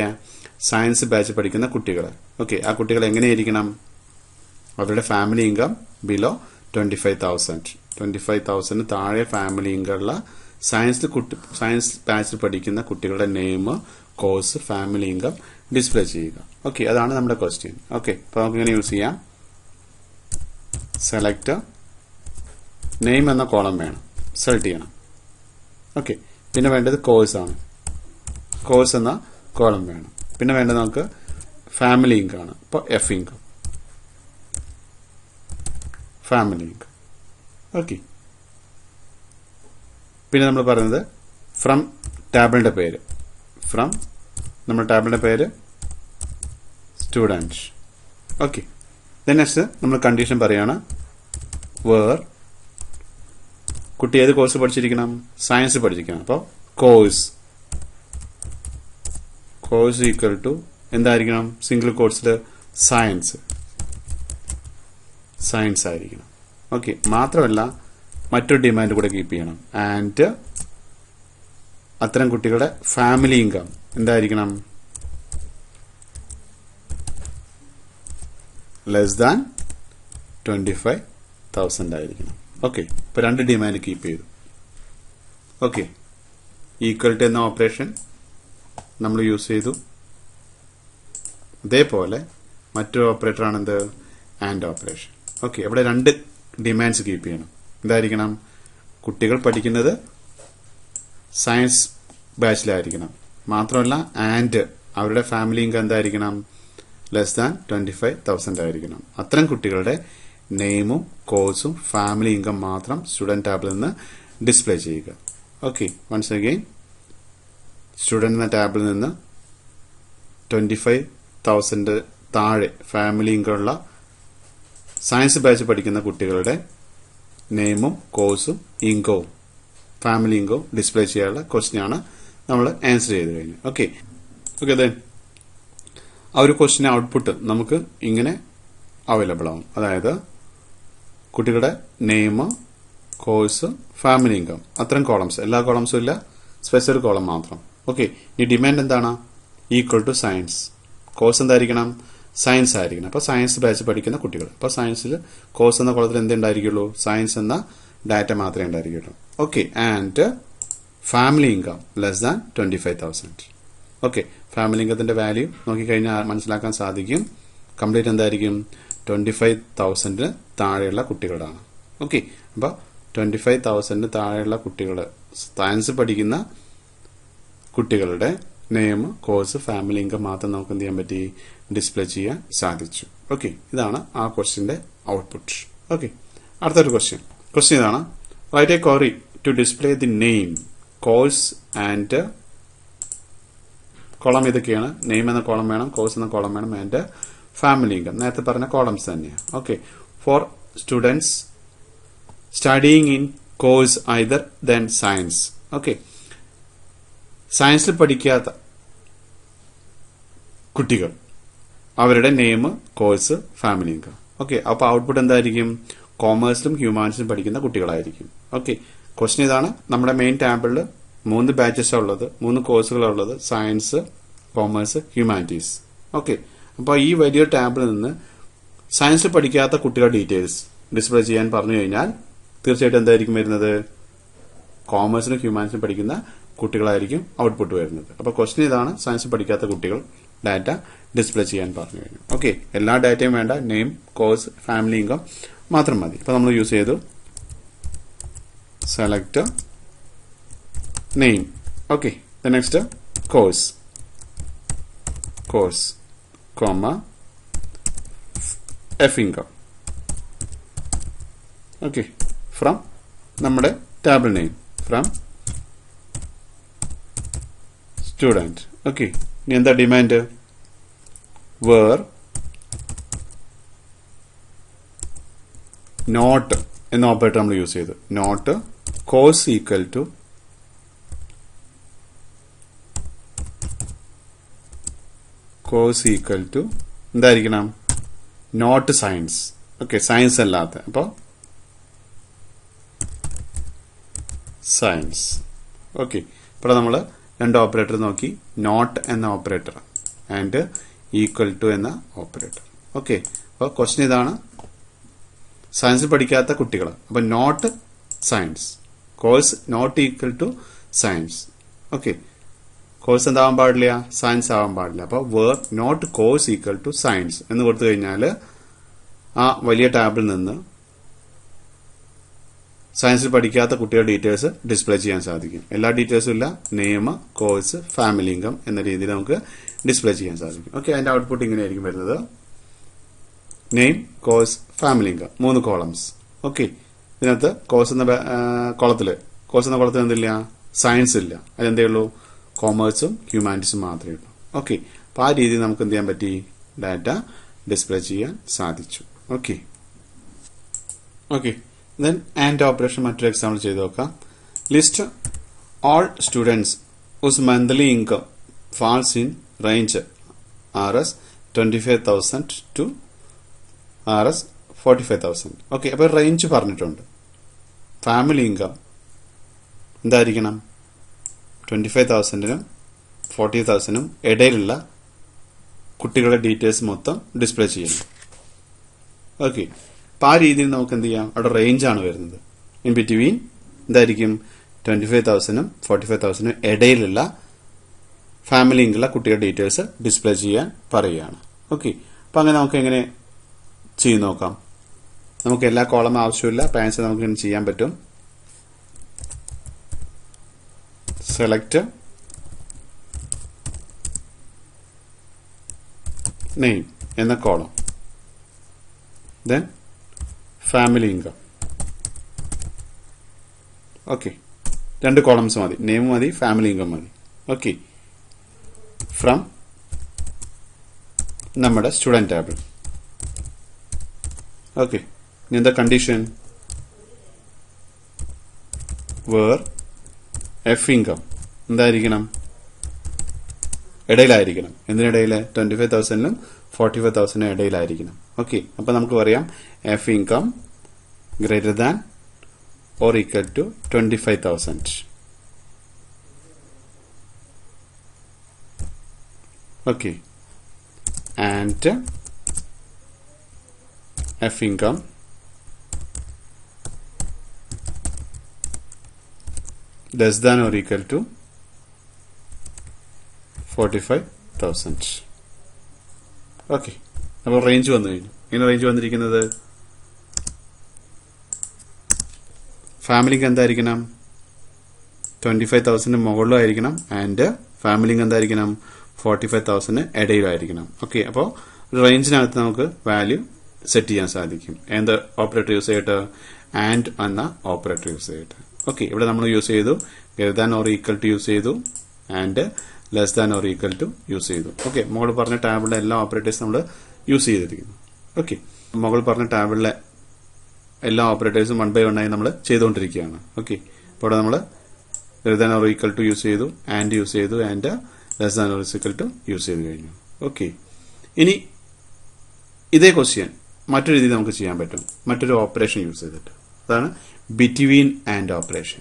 സയൻസ് ബാച്ച് പഠിക്കുന്ന കുട്ടികൾ. ഓക്കെ. ആ കുട്ടികൾ എങ്ങനെയായിരിക്കണം? അവരുടെ ഫാമിലി ഇൻകം ബിലോ 25,000 താഴെ ഫാമിലി ഇൻകം ഉള്ള സയൻസ് ബാച്ചിൽ പഠിക്കുന്ന കുട്ടികളുടെ name, course, family income display ചെയ്യുക. ഓക്കെ. അതാണ് നമ്മുടെ ക്വസ്റ്റ്യൻ. ഓക്കെ. അപ്പൊ നമുക്ക് ഇങ്ങനെ യൂസ് ചെയ്യാം. സെലക്ട് നെയിം എന്ന കോളം വേണം, സെലക്ട് ചെയ്യണം. ഓക്കെ. പിന്നെ വേണ്ടത് കോഴ്സ് ആണ്. കോഴ്സ് എന്ന കോളം വേണം. പിന്നെ വേണ്ടത് നമുക്ക് ഫാമിലി ഇൻകം ആണ്. അപ്പോൾ F income, family income. Okay. പിന്നെ നമ്മൾ പറയുന്നത് ഫ്രം ടാബിളിന്റെ പേര്. ഫ്രം നമ്മുടെ ടാബിളിന്റെ പേര് സ്റ്റുഡന്റ്. ഓക്കെ. നെക്സ്റ്റ് നമ്മൾ കണ്ടീഷൻ പറയാണ് വേർ കുട്ടി ഏത് കോഴ്സ് പഠിച്ചിരിക്കണം? സയൻസ് പഠിച്ചിരിക്കണം. അപ്പോൾ കോഴ്സ് ഈക്വൽ ടു എന്തായിരിക്കണം? സിംഗിൾ കോഴ്സിൽ സയൻസ് ആയിരിക്കണം. ഓക്കെ. മാത്രമല്ല മറ്റൊരു ഡിമാൻഡ് കൂടെ കീപ്പ് ചെയ്യണം. ആൻഡ് അത്തരം കുട്ടികളുടെ ഫാമിലി ഇൻകം എന്തായിരിക്കണം? ലെസ് ദാൻ 25,000 ആയിരിക്കണം. ഓക്കെ. ഇപ്പൊ രണ്ട് ഡിമാൻഡ് കീപ്പ് ചെയ്തു. ഓക്കെ. ഈക്വൽ ടു എന്ന ഓപ്പറേഷൻ നമ്മൾ യൂസ് ചെയ്തു. അതേപോലെ മറ്റൊരു ഓപ്പറേറ്റർ ആണ് എന്ത്? And operation. ഓക്കെ. അവിടെ രണ്ട് ഡിമാൻഡ്സ് കീപ്പ് ചെയ്യണം. എന്തായിരിക്കണം? കുട്ടികൾ പഠിക്കുന്നത് സയൻസ് ബാച്ചിലായിരിക്കണം. മാത്രമല്ല ആൻഡ് അവരുടെ ഫാമിലി ഇൻകം എന്തായിരിക്കണം? ലെസ് ദാൻ 25,000 ആയിരിക്കണം. അത്തരം കുട്ടികളുടെ നെയിമും കോഴ്സും ഫാമിലി ഇൻകം മാത്രം സ്റ്റുഡന്റ് ടാബിൽ നിന്ന് ഡിസ്പ്ലേ ചെയ്യുക. ഓക്കെ. വൺസ് അഗെയിൻ, സ്റ്റുഡന്റ് എന്ന ടാബിൽ നിന്ന് 25,000 താഴെ ഫാമിലി ഇൻകം ഉള്ള സയൻസ് ബാച്ച് പഠിക്കുന്ന കുട്ടികളുടെ നെയിമും കോഴ്സും ഇൻകവും ഫാമിലി ഇൻകവും ഡിസ്പ്ലേ ചെയ്യാനുള്ള ക്വസ്റ്റ്യൻ ആണ് നമ്മൾ ആൻസർ ചെയ്ത് കഴിഞ്ഞു. ഓക്കെ. ദെൻ ആ ഒരു ക്വസ്റ്റ്യൻ ഔട്ട്പുട്ട് നമുക്ക് ഇങ്ങനെ അവൈലബിൾ ആവും. അതായത് കുട്ടികളുടെ നെയിം, കോഴ്സ്, ഫാമിലി ഇൻകം, അത്തരം കോളംസ്. എല്ലാ കോളംസും ഇല്ല, സ്പെഷ്യൽ കോളം മാത്രം. ഓക്കെ. ഈ ഡിമാൻഡ് എന്താണ്? Equal to science. കോഴ്സ് എന്തായിരിക്കണം? സയൻസ് ആയിരിക്കണം. അപ്പൊ സയൻസ് ബാച്ച് പഠിക്കുന്ന കുട്ടികൾ. അപ്പൊ സയൻസിൽ കോഴ്സ് എന്ന കോളത്തിൽ എന്തുണ്ടായിരിക്കുള്ളൂ? സയൻസ് എന്ന ഡാറ്റ മാത്രമേ ഉണ്ടായിരിക്കുള്ളൂ. Okay. And family income less than 25,000. Okay, family ഇൻകത്തിന്റെ വാല്യൂ നോക്കിക്കഴിഞ്ഞാൽ മനസ്സിലാക്കാൻ സാധിക്കും. കംപ്ലീറ്റ് എന്തായിരിക്കും? 25,000 താഴെയുള്ള കുട്ടികളാണ്. ഓക്കെ, അപ്പോൾ 25,000 താഴെയുള്ള കുട്ടികൾ, സയൻസ് പഠിക്കുന്ന കുട്ടികളുടെ നെയിം, കോഴ്സ്, ഫാമിലി ഇൻകം മാത്രം നമുക്ക് എന്ത് ചെയ്യാൻ പറ്റി? ഡിസ്പ്ലേ ചെയ്യാൻ സാധിച്ചു. ഓക്കെ, ഇതാണ് ആ ക്വസ്റ്റ്യന്റെ ഔട്ട്പുട്ട്. ഓക്കെ, അടുത്തൊരു ക്വസ്റ്റ്യൻ ഇതാണ്. Write a query to display the name, course and column ഇതൊക്കെയാണ്. നെയിം എന്ന കോളം വേണം, കോഴ്സ് എന്ന കോളം വേണം, ആൻഡ് ഫാമിലി ഇൻകം നേരത്തെ പറഞ്ഞ കോളംസ് തന്നെയാണ്. Okay, for students studying in course either then science. Okay, സയൻസിൽ പഠിക്കാത്ത കുട്ടികൾ, അവരുടെ name, course, family income. Okay, അപ്പൊ ഔട്ട്പുട്ട് എന്തായിരിക്കും? കോമേഴ്സിലും ഹ്യൂമാനിറ്റീസിലും പഠിക്കുന്ന കുട്ടികളായിരിക്കും. ഓക്കെ, ക്വസ്റ്റ്യൻ ഇതാണ്. നമ്മുടെ മെയിൻ ടാബിളിൽ 3 ബാച്ചസാണ് ഉള്ളത്, 3 കോഴ്സുകളാണ് ഉള്ളത്: സയൻസ്, കോമേഴ്സ്, ഹ്യൂമാനിറ്റീസ്. ഓക്കെ, അപ്പോൾ ഈ വലിയ ടാബിൽ നിന്ന് സയൻസിൽ പഠിക്കാത്ത കുട്ടികളുടെ ഡീറ്റെയിൽസ് ഡിസ്പ്ലേ ചെയ്യാൻ പറഞ്ഞു കഴിഞ്ഞാൽ തീർച്ചയായിട്ടും എന്തായിരിക്കും വരുന്നത്? കോമേഴ്സിലും ഹ്യൂമാനിറ്റീസിലും പഠിക്കുന്ന കുട്ടികളായിരിക്കും ഔട്ട്പുട്ട് വരുന്നത്. അപ്പോൾ ക്വസ്റ്റ്യൻ ഇതാണ്. സയൻസ് പഠിക്കാത്ത കുട്ടികൾ ഡാറ്റ ഡിസ്പ്ലേ ചെയ്യാൻ പറഞ്ഞു കഴിഞ്ഞു. ഓക്കെ, എല്ലാ ഡാറ്റയും വേണ്ട, നെയിം, കോഴ്സ്, ഫാമിലി ഇൻകം മാത്രം മതി. ഇപ്പൊ നമ്മൾ യൂസ് ചെയ്തു select name. Okay, next course, comma F income. Okay, from നമ്മുടെ table name, from student. Okay, ഇനി എന്താ ഡിമാൻഡ്? വേർ നോട്ട് എന്ന ഓപ്പറേറ്റർ നമ്മൾ യൂസ് ചെയ്തു. നോട്ട് കോഴ്സ് ഈക്വൽ ടു എന്തായിരിക്കണം? Not science. ഓക്കെ, സയൻസ് അല്ലാത്ത, അപ്പൊ സയൻസ്. ഓക്കെ, ഇപ്പോൾ നമ്മൾ 2 ഓപ്പറേറ്റർ നോക്കി. നോട്ട് എന്ന ഓപ്പറേറ്റർ ആൻഡ് ഈക്വൽ ടു എന്ന ഓപ്പറേറ്റർ. ഓക്കെ, അപ്പോൾ ക്വസ്റ്റ്യൻ ഇതാണ്. സയൻസ് പഠിക്കാത്ത കുട്ടികൾ, അപ്പൊ not science, course not equal to science. Okay, course എന്താവാൻ പാടില്ല? സയൻസ് ആവാൻ പാടില്ല. അപ്പോൾ where not course equal to science എന്ന് കൊടുത്തു കഴിഞ്ഞാൽ ആ വലിയ ടാബിൽ നിന്ന് സയൻസിൽ പഠിക്കാത്ത കുട്ടികളുടെ ഡീറ്റെയിൽസ് ഡിസ്പ്ലേ ചെയ്യാൻ സാധിക്കും. എല്ലാ ഡീറ്റെയിൽസും ഇല്ല, നെയിം, കോഴ്സ്, ഫാമിലി ഇൻകം എന്ന രീതിയിൽ നമുക്ക് ഡിസ്പ്ലേ ചെയ്യാൻ സാധിക്കും. ഓക്കെ, അതിന്റെ ഔട്ട്പുട്ട് ഇങ്ങനെയായിരിക്കും വരുന്നത്: name, course, family income, 3 columns. Okay, ഇതിനകത്ത് കോഴ്സ് എന്ന കോളത്തിൽ എന്തില്ല? സയൻസ് ഇല്ല. അതിലെന്തേ ഉള്ളൂ? കോമേഴ്സും ഹ്യൂമാനിറ്റീസും മാത്രമേ ഉള്ളൂ. ഓക്കെ, അപ്പൊ ആ രീതിയിൽ നമുക്ക് എന്ത് ചെയ്യാൻ പറ്റി? ഡാറ്റ ഡിസ്പ്ലേ ചെയ്യാൻ സാധിച്ചു. ഓക്കെ, ദെൻ ആൻഡ് ഓപ്പറേഷൻ മറ്റൊരു എക്സാമ്പിൾ ചെയ്ത് നോക്കാം. List all students whose monthly income falls in range RS 25,000 to RS 45,000. Okay, അപ്പൊ റേഞ്ച് പറഞ്ഞിട്ടുണ്ട്. ഫാമിലി ഇൻകം എന്തായിരിക്കണം? 25,000-നും 40,000-നും ഇടയിലുള്ള കുട്ടികളുടെ ഡീറ്റെയിൽസ് മൊത്തം ഡിസ്പ്ലേ ചെയ്യണം. ഓക്കെ, അപ്പൊ ആ രീതിയിൽ നമുക്ക് എന്ത് ചെയ്യാം? അവിടെ റേഞ്ചാണ് വരുന്നത്. ഇൻ ബിറ്റ്വീൻ എന്തായിരിക്കും? 25,000-നും 45,000-നും ഇടയിലുള്ള ഫാമിലി ഇൻകമുള്ള കുട്ടികളുടെ ഡീറ്റെയിൽസ് ഡിസ്പ്ലേ ചെയ്യാൻ പറയുകയാണ്. ഓക്കെ, അപ്പൊ അങ്ങനെ നമുക്ക് എങ്ങനെ ചെയ്ത് നോക്കാം. നമുക്ക് എല്ലാ കോളം ആവശ്യമില്ല, പാൻസ് നമുക്ക് ഇങ്ങനെ ചെയ്യാൻ പറ്റും. സെലക്ട് നെയിം എന്ന column, then family income. Okay, 2 columns മതി, നെയിം മതി, ഫാമിലി ഇൻകം മതി. ഓക്കെ, ഫ്രം നമ്മുടെ സ്റ്റുഡന്റ് ടാബിൾ. ഓക്കെ, ഇനി എന്താ കണ്ടീഷൻ? വേർ എഫ് ഇൻകം എന്തായിരിക്കണം? ഇടയിലായിരിക്കണം. എന്തിനിടയിൽ? 25,000-നും 45,000-നും ഇടയിലായിരിക്കണം. ഓക്കെ, അപ്പൊ നമുക്ക് പറയാം F income greater than or equal to 25,000. Okay, and F income less than or equal to 45,000. Okay, അപ്പോൾ റേഞ്ച് വന്നു കഴിഞ്ഞു. ഇങ്ങനെ റേഞ്ച് വന്നിരിക്കുന്നത് ഫാമിലിക്ക് എന്തായിരിക്കണം? 25,000 മുകളിലും ആയിരിക്കണം ആൻഡ് ഫാമിലിക്ക് എന്തായിരിക്കണം? 45,000 ഇടയിലായിരിക്കണം. ഓക്കെ, അപ്പോൾ റേഞ്ചിനകത്ത് നമുക്ക് വാല്യൂ സെറ്റ് ചെയ്യാൻ സാധിക്കും. എന്ത് ഓപ്പറേറ്റർ യൂസ് ചെയ്തിട്ട്? ആൻഡ് എന്ന ഓപ്പറേറ്റർ യൂസ് ചെയ്തിട്ട്. ഓക്കെ, ഇവിടെ നമ്മൾ യൂസ് ചെയ്തു greater than or equal to use ചെയ്തു and less than or equal to use ചെയ്തു. ഓക്കെ, മുകളിൽ പറഞ്ഞ ടാബിളിലെ എല്ലാ ഓപ്പറേറ്റേഴ്സ് നമ്മൾ യൂസ് ചെയ്തിരിക്കുന്നു. ഓക്കെ, മുകളിൽ പറഞ്ഞ ടാബിളിലെ എല്ലാ ഓപ്പറേറ്റേഴ്സും 1 by 1 ആയി നമ്മൾ ചെയ്തുകൊണ്ടിരിക്കുകയാണ്. ഓക്കെ, അപ്പോൾ ഇവിടെ നമ്മൾ greater than or equal to use ചെയ്തു, ആൻഡ് യൂസ് ചെയ്തു and less than or equal to use ചെയ്ത് കഴിഞ്ഞു. ഓക്കെ, ഇനി ഇതേ ക്വസ്റ്റ്യൻ മറ്റൊരു രീതി നമുക്ക് ചെയ്യാൻ പറ്റും, മറ്റൊരു ഓപ്പറേഷൻ യൂസ് ചെയ്തിട്ട്. അതാണ് ബിറ്റ്വീൻ ആൻഡ് ഓപ്പറേഷൻ.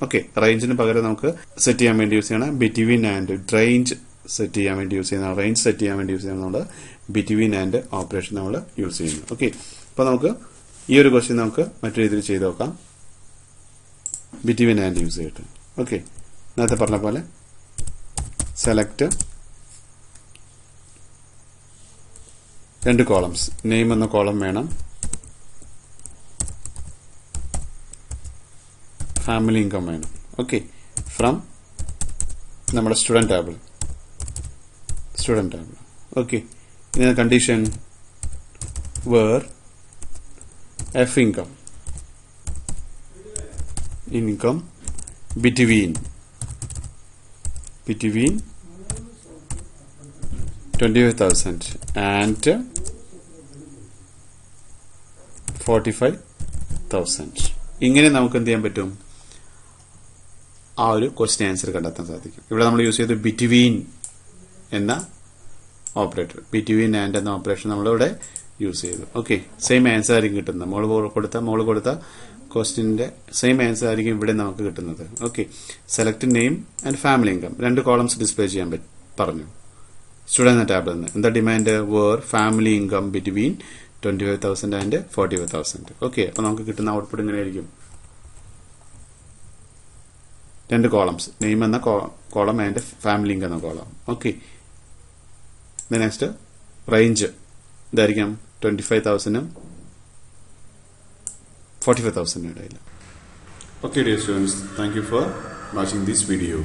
ഓക്കെ, റേഞ്ചിന് പകരം നമുക്ക് സെറ്റ് ചെയ്യാൻ വേണ്ടി യൂസ് ചെയ്യണം ബിറ്റ്വീൻ ആൻഡ്. റേഞ്ച് സെറ്റ് ചെയ്യാൻ വേണ്ടി യൂസ് ചെയ്യുന്ന, റേഞ്ച് സെറ്റ് ചെയ്യാൻ വേണ്ടി യൂസ് ചെയ്യുന്ന നമ്മൾ ബിറ്റ്വീൻ ആൻഡ് ഓപ്പറേഷൻ നമ്മൾ യൂസ് ചെയ്യുന്നു. ഓക്കെ, അപ്പോൾ നമുക്ക് ഈ ഒരു ക്വസ്റ്റ്യൻ നമുക്ക് മറ്റൊരു രീതിയിൽ ചെയ്ത് നോക്കാം, ബിറ്റ്വീൻ ആൻഡ് യൂസ് ചെയ്തിട്ട്. ഓക്കെ, നേരത്തെ പറഞ്ഞ പോലെ സെലക്ട് 2 കോളംസ്, നെയിം എന്ന കോളം വേണം, ഫാമിലി ഇൻകം വേണം. ഓക്കെ, ഫ്രം നമ്മുടെ സ്റ്റുഡന്റ് ടാബിൾ. ഓക്കെ, ഇനി condition where F income between 25,000 and 45,000. ഇങ്ങനെ നമുക്ക് എന്ത് ചെയ്യാൻ പറ്റും? ആ ഒരു ക്വസ്റ്റ്യൻ ആൻസർ കണ്ടെത്താൻ സാധിക്കും. ഇവിടെ നമ്മൾ യൂസ് ചെയ്ത് ബിറ്റ്വീൻ എന്ന ഓപ്പറേറ്റർ, ബിറ്റ്വീൻ ആൻഡ് എന്ന ഓപ്പറേഷൻ നമ്മളിവിടെ യൂസ് ചെയ്തു. ഓക്കെ, സെയിം ആൻസർ ആയിരിക്കും കിട്ടുന്നത്. മോള് കൊടുത്ത ക്വസ്റ്റ്യന്റെ സെയിം ആൻസർ ആയിരിക്കും ഇവിടെ നമുക്ക് കിട്ടുന്നത്. Okay, select name and family income 2 columns display ചെയ്യാൻ പറഞ്ഞു സ്റ്റുഡന്റ് എന്ന ടാബിൽ നിന്ന്. എന്താ demand? Where family income between 25,000 and 45,000. Okay, അപ്പൊ നമുക്ക് കിട്ടുന്ന ഔട്ട്പുട്ട് ഇങ്ങനെയായിരിക്കും, 2 കോളംസ്, നെയിം എന്ന കോളം ആൻഡ് ഫാമിലി ഇൻകം എന്ന കോളം. ഓക്കെ, നെക്സ്റ്റ് റേഞ്ച് ഇതായിരിക്കാം 25,000 45,000 ഇടയിൽ. Okay, dear students, thank you for watching this video.